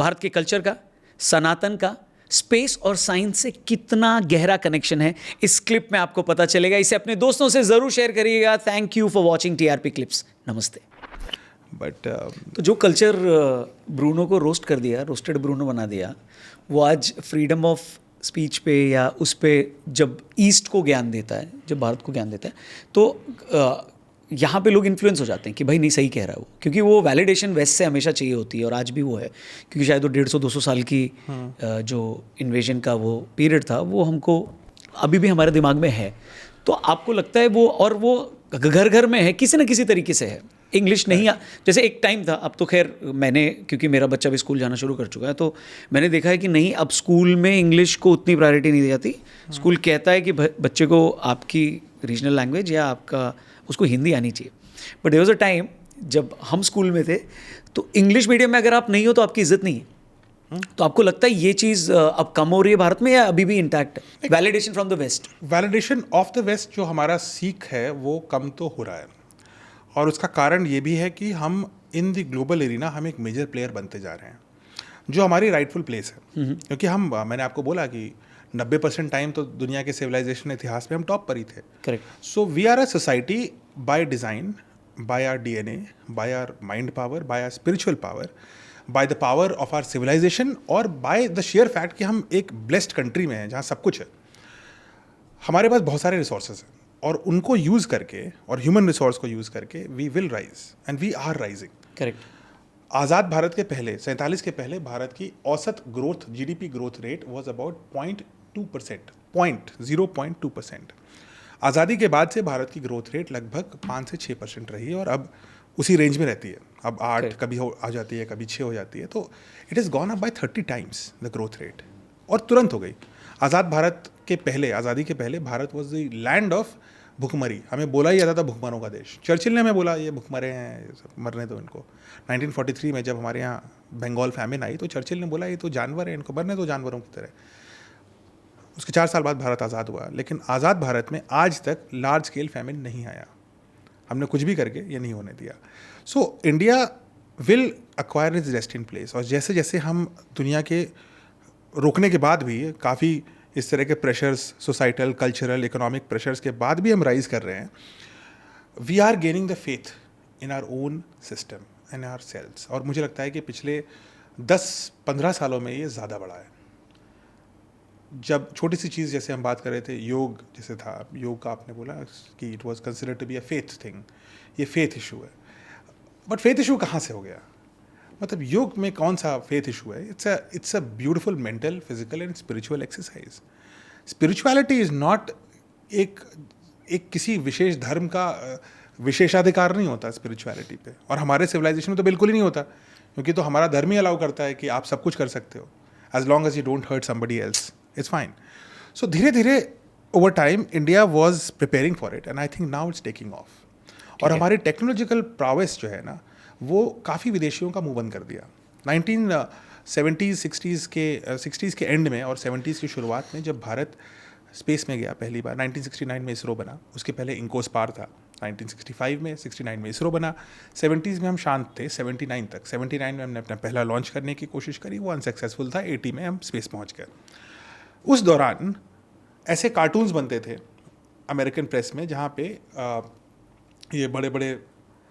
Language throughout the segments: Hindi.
भारत के कल्चर का, सनातन का, स्पेस और साइंस से कितना गहरा कनेक्शन है इस क्लिप में आपको पता चलेगा। इसे अपने दोस्तों से ज़रूर शेयर करिएगा। Thank you for watching TRP clips. नमस्ते। बट तो जो कल्चर ब्रूनो को रोस्ट कर दिया, रोस्टेड ब्रूनो बना दिया, वो आज फ्रीडम ऑफ स्पीच पे या उस पे जब ईस्ट को ज्ञान देता है, जब भारत को ज्ञान देता है, तो यहाँ पे लोग इन्फ्लुएंस हो जाते हैं कि भाई नहीं सही कह रहा है वो, क्योंकि वो वैलिडेशन वेस्ट से हमेशा चाहिए होती है और आज भी वो है, क्योंकि शायद वो 150-200 साल की जो इन्वेजन का वो पीरियड था वो हमको अभी भी हमारे दिमाग में है। तो आपको लगता है वो, और वो घर घर में है, किसी न किसी तरीके से है। इंग्लिश नहीं जैसे एक टाइम था, अब तो खैर मैंने, क्योंकि मेरा बच्चा भी स्कूल जाना शुरू कर चुका है, तो मैंने देखा है कि नहीं, अब स्कूल में इंग्लिश को उतनी प्रायोरिटी नहीं दी जाती। स्कूल कहता है कि बच्चे को आपकी रीजनल लैंग्वेज या आपका उसको हिंदी आनी चाहिए। But there was a time जब हम स्कूल में थे तो इंग्लिश मीडियम में अगर आप नहीं हो तो आपकी इज्जत नहीं है। तो आपको लगता है ये चीज़ अब कम हो रही है भारत में या अभी भी इंटैक्ट है? Validation from the west, validation of the west जो हमारा सीख है वो कम तो हो रहा है, और उसका कारण ये भी है कि हम इन द ग्लोबल एरिना हम एक मेजर प्लेयर बनते जा रहे हैं, जो हमारी राइटफुल प्लेस है। क्योंकि हम, मैंने आपको बोला कि 90% टाइम तो दुनिया के सिविलाइजेशन इतिहास में हम टॉप पर ही थे। Correct. So we are a society by design, by our DNA, by our mind power, by our spiritual power, by the power of our civilization, और बाय द शेयर फैक्ट कि हम एक ब्लेस्ड कंट्री में हैं जहाँ सब कुछ है। हमारे पास बहुत सारे रिसोर्सेज हैं और उनको यूज़ करके, और ह्यूमन रिसोर्स को यूज़ करके, we will rise and we are rising. Correct. आज़ाद भारत के पहले, 47 के पहले, भारत की औसत growth, GDP growth rate was about 0.2%, 0.2%। आज़ादी के बाद से भारत की ग्रोथ रेट लगभग 5 से 6% रही है और अब उसी रेंज में रहती है। अब 8 कभी आ जाती है, कभी 6 हो जाती है। तो it is gone up by 30 times the growth rate, और तुरंत हो गई। आज़ाद भारत के पहले, आज़ादी के पहले, Bharat was the land of भुखमरी। हमें बोला ही जाता था भुखमरों का देश। चर्चिल ने हमें बोला ये भुखमरे हैं, ये सब मरने दो इनको। 1943 में जब हमारे यहाँ बंगाल फैमिन आई तो चर्चिल ने बोला ये तो जानवर है, इनको मरने दो जानवरों की तरह। उसके 4 साल बाद भारत आज़ाद हुआ, लेकिन आज़ाद भारत में आज तक लार्ज स्केल फैमिन नहीं आया। हमने कुछ भी करके ये नहीं होने दिया। So India will acquire it's destined place, और जैसे जैसे हम दुनिया के रोकने के बाद भी, काफ़ी इस तरह के pressures, societal, cultural, economic pressures के बाद भी हम राइज कर रहे हैं, we are gaining the faith in our own system in our selves. और मुझे लगता है कि पिछले 10-15 सालों में ये ज़्यादा बढ़ा है। जब छोटी सी चीज़, जैसे हम बात कर रहे थे योग, जैसे था योग का, आपने बोला कि it was considered to be a faith thing, ये फेथ इशू है। बट फेथ इशू कहाँ से हो गया? मतलब योग में कौन सा फेथ इशू है? It's a beautiful mental, physical and spiritual exercise. Spirituality is not एक किसी विशेष धर्म का विशेषाधिकार नहीं होता स्पिरिचुअलिटी पे, और हमारे सिविलाइजेशन में तो बिल्कुल ही नहीं होता, क्योंकि तो हमारा धर्म ही अलाउ करता है कि आप सब कुछ कर सकते हो as long as you don't hurt somebody else, it's fine. So धीरे धीरे over time India was preparing for it, and I think now it's taking off. और हमारी टेक्नोलॉजिकल प्रावेस जो है ना, वो काफ़ी विदेशियों का मुंह बंद कर दिया। 1970s 60s के एंड में और 70s की शुरुआत में जब भारत स्पेस में गया पहली बार, 1969 में इसरो बना। उसके पहले इंकोस्पार था 1965 में, 69 में इसरो बना। 70s में हम शांत थे 79 तक। 79 में हमने अपना पहला लॉन्च करने की कोशिश करी, वो अनसक्सेसफुल था। 80 में हम स्पेस पहुंच गए। उस दौरान ऐसे कार्टून्स बनते थे अमेरिकन प्रेस में, जहाँ पे ये बड़े बड़े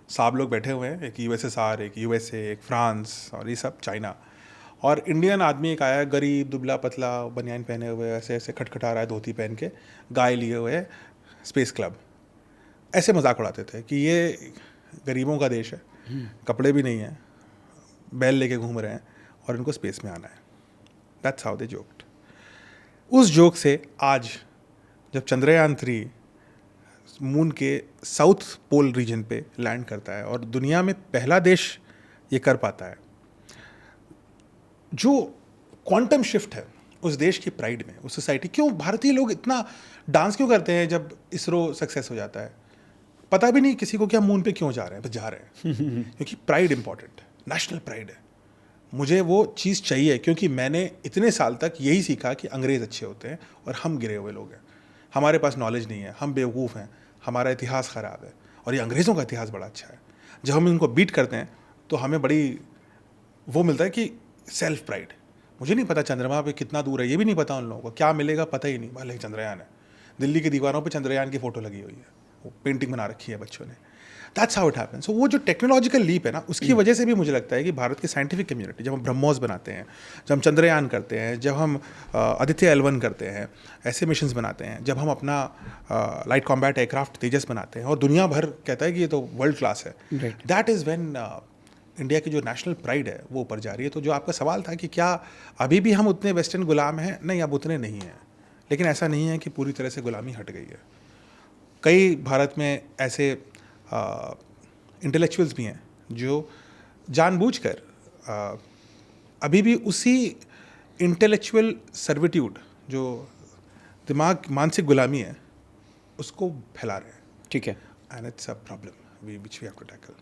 साहब लोग बैठे हुए हैं, एक USSR, एक USA, एक फ्रांस, और ये सब चाइना, और इंडियन आदमी एक आया, गरीब, दुबला पतला, बनियान पहने हुए, ऐसे ऐसे खटखटा रहा है धोती पहन के, गाय लिए हुए, स्पेस क्लब। ऐसे मजाक उड़ाते थे कि ये गरीबों का देश है, कपड़े भी नहीं हैं, बैल लेके घूम रहे हैं, और इनको स्पेस में आना है। That's how they joked. उस जोक से आज जब चंद्रयान 3 मून के साउथ पोल रीजन पे लैंड करता है और दुनिया में पहला देश ये कर पाता है, जो क्वांटम शिफ्ट है उस देश की प्राइड में, उस सोसाइटी। क्यों भारतीय लोग इतना डांस क्यों करते हैं जब इसरो सक्सेस हो जाता है? पता भी नहीं किसी को कि हम मून पे क्यों जा रहे हैं, बस जा रहे हैं क्योंकि प्राइड इंपॉर्टेंट है, नेशनल प्राइड है। मुझे वो चीज़ चाहिए, क्योंकि मैंने इतने साल तक यही सीखा कि अंग्रेज़ अच्छे होते हैं और हम गिरे हुए लोग हैं, हमारे पास नॉलेज नहीं है, हम बेवकूफ़ हैं, हमारा इतिहास ख़राब है, और ये अंग्रेज़ों का इतिहास बड़ा अच्छा है। जब हम इनको बीट करते हैं तो हमें बड़ी वो मिलता है कि सेल्फ प्राइड। मुझे नहीं पता चंद्रमा पे कितना दूर है, ये भी नहीं पता उन लोगों को, क्या मिलेगा पता ही नहीं, भले ही चंद्रयान है। दिल्ली की दीवारों पे चंद्रयान की फ़ोटो लगी हुई है, वो पेंटिंग बना रखी है बच्चों ने। That's how it happen. So वो जो टेक्नोलॉजिकल लीप है ना, उसकी वजह से भी मुझे लगता है कि भारत की साइंटिफिक कम्युनिटी, जब हम ब्रह्मोस बनाते हैं, जब हम चंद्रयान करते हैं, जब हम आदित्य L1 करते हैं, ऐसे मिशंस बनाते हैं, जब हम अपना लाइट कॉम्बैट एयरक्राफ्ट तेजस बनाते हैं और दुनिया भर कहता है कि ये तो वर्ल्ड क्लास है, Right. That is when India की जो नेशनल प्राइड है वो ऊपर जा रही है। तो जो आपका सवाल था कि क्या अभी भी हम उतने वेस्टर्न गुलाम हैं, नहीं, अब उतने नहीं हैं, लेकिन ऐसा नहीं है कि पूरी तरह से गुलामी हट गई है। कई भारत में ऐसे इंटेलेक्चुअल्स भी हैं जो जानबूझकर अभी भी उसी इंटेलेक्चुअल सर्विट्यूड, जो दिमाग मानसिक गुलामी है, उसको फैला रहे हैं। ठीक है। And it's a problem which we have to tackle.